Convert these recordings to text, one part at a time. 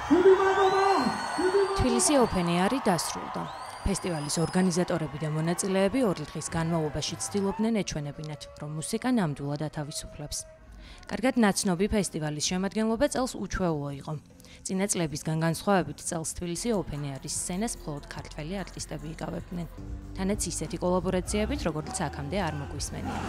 თბილისი ოპენ ეარი დასრულდა. ფესტივალის ორგანიზატორები და მონაწილეები 2 დღის განმავლობაში ცდილობდნენ ეჩვენებინათ, რომ მუსიკა ნამდვილად ათავისუფლებს. კარგად ნაცნობი ფესტივალის შემადგენლობა წელს უჩვეულო იყო. წინა წლებისგან განსხვავებით წელს თბილისი ოპენ ეარის სცენას მხოლოდ ქართველი არტისტები იკავებდნენ. თანაც ისეთი კოლაბორაციებით, როგორც აქამდე არ მოგვისმენია.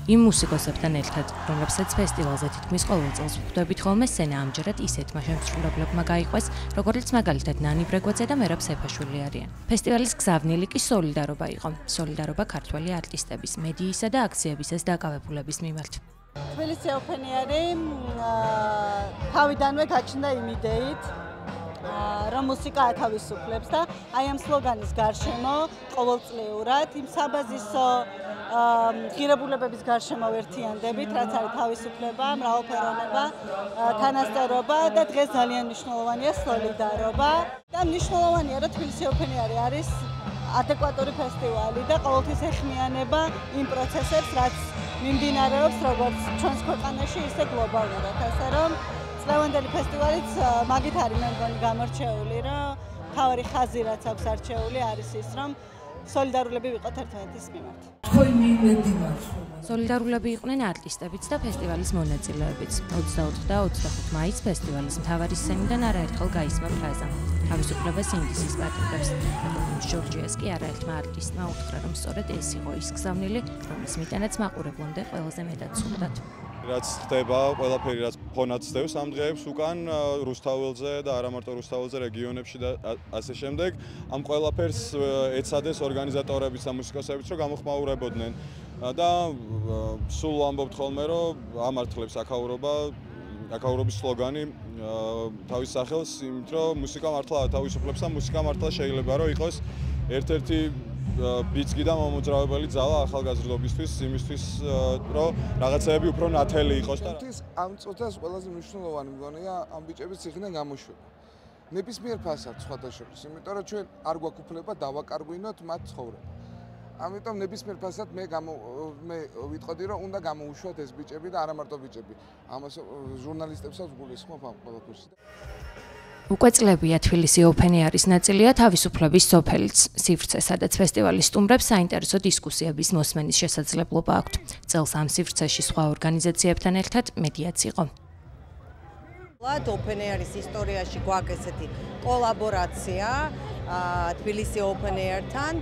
იმ მუსიკოსებთან ერთად, რომლებსაც ფესტივალზე თითქმის ყოველ წელს ვხვდებით ხოლმე, სცენა ამჯერად ისეთმა შემსრულებლებმა გაიყვეს, როგორც მაგალითად ნანი ბრეგვაძე და მერაბ სეფაშვილი არიან. ფესტივალის გზავნილი კი სოლიდარობა იყო. სოლიდარობა ქართველი არტისტების, მედიისა და აქციებისას დაკავებულების მიმართ. თბილისი ოპენ ეარი თავიდანვე გაჩნდა იმ იდეით, რომ მუსიკა ათავისუფლებს და აი ამ სლოგანის გარშემო ყოველწლიურად იმ საბაზისო ღირებულებების გარშემო ვერთიანდებით, რაც არის თავისუფლება, მრავალფეროვნება, თანასწორობა და დღეს ძალიან მნიშვნელოვანია სოლიდარობა. და მნიშვნელოვანია, რომ თბილისი ოპენ ეარი არის ადეკვატური ფესტივალი და ყოველთვის ეხმიანება იმ პროცესებს, რაც მიმდინარეობს როგორც ჩვენს ქვეყანაში, ისე გლობალურად. ასე რომ წლევანდელი ფესტივალიც მაგით არის მე მგონი გამორჩეული, რომ თავარი ხაზი რაც აქვს არჩეული არის ის, რომ სოლიდარულები ვიყოთ ერთმანეთის მიმართ. სოლიდარულები იყვნენ არტისტებიც და ფესტივალის მონაწილეებიც. 24 და 25 მაისს ფესტივალის მთავარი სცენიდან არაერთხელ გაისმა ფრაზა. თავისუფლება სინდისის პატიმრებს. ჯორჯიას კი არაერთმა არტისტმა უთხრა, რომ სწორედ ეს იყო ის გზავნილი, რომლის მიტანაც მაყურებლამდე ყველაზე მეტად სურდათ. რაც ხდება, ყველაფერი რაც ფონად ცდევს ამ დღეებს უკან რუსთაველზე და არა მარტო რუსთაველზე, რეგიონებში და ასე შემდეგ. ამ ყველაფერს ეცადეს ორგანიზატორებიც და მუსიკოსებიც, რომ გამოხმაურებოდნენ და სულ ამბობთ ხოლმე, რომ ამართლებს აქაურობის სლოგანი თავის სახელს, იმით რომ მუსიკა მართლა ათავისუფლებს და მუსიკა მართლა შეიძლება რომ იყოს ერთ-ერთი ბიძგი და მომოძრავებელი ძალა ახალგაზრდობისთვის, იმისთვის, რომ რაღაცეები უფრო ნათელი იყოს და ამ წუთას ყველაზე მნიშვნელოვანი მგონია ამ ბიჭების ციხიდან გამოშვება. ნებისმიერ ფასად სხვათა შორის, იმიტომ რომ ჩვენ არ გვაქვს უფლება დავაკარგვინოთ მათ ცხოვრება. ამიტომ ნებისმიერ ფასად მე ვიტყოდი, რომ უნდა გამოუშვათ ეს ბიჭები და არა მარტო ბიჭები. ამას ჟურნალისტებსაც გულისხმობ ამ ყველაფერში. უკვე წლებია თბილისი ოპენ ეარის ნაწილია თავისუფლების სოფელიც, სივრცე, სადაც ფესტივალის სტუმრებს საინტერესო დისკუსიების მოსმენის შესაძლებლობა აქვთ. წელს ამ სივრცეში სხვა ორგანიზაციებთან ერთად მედიაც იყო. ოპენ ეარის ისტორიაში გვაქვს ესეთი კოლაბორაცია თბილისი ოპენ ეართან.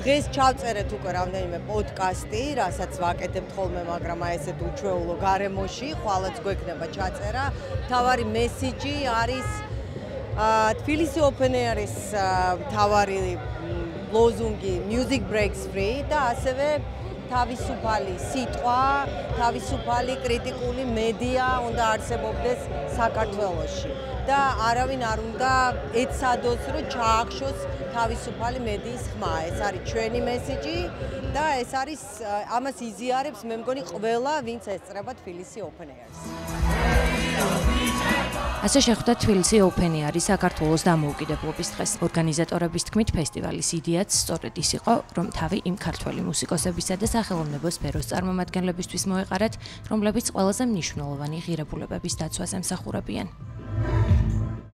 დღეს ჩავწერეთ უკვე რამდენიმე პოდკასტი, რასაც ვაკეთებთ ხოლმე, მაგრამ აი ესეთ უჩვეულო გარემოში, ხვალაც გვექნება ჩაწერა. მთავარი მესიჯი არის თბილისი ოპენ ეარის მთავარი ლოზუნგი Music Breaks Free და ასევე თავისუფალი სიტყვა, თავისუფალი კრიტიკული მედია უნდა არსებობდეს საქართველოში. და არავინ არ უნდა ეცადოს, რომ ჩაახშოს თავისუფალი მედიის ხმა. ეს არის ჩვენი მესიჯი და ეს არის ამას იზიარებს მე მგონი ყველა, ვინც ესწრება თბილისი ოპენ ეარს. ასე შეხვდა თბილისი ოპენ ეარი საქართველოს დამოუკიდებლობის დღეს. ორგანიზატორების თქმით, ფესტივალის იდეაც სწორედ ის იყო, რომ თავი იმ ქართველი მუსიკოსებისა და სახელმწიფო სფეროს წარმომადგენლებისთვის მოეყარათ, რომლებიც ყველაზე მნიშვნელოვანი ღირებულებების დაცვას ემსახურებიან.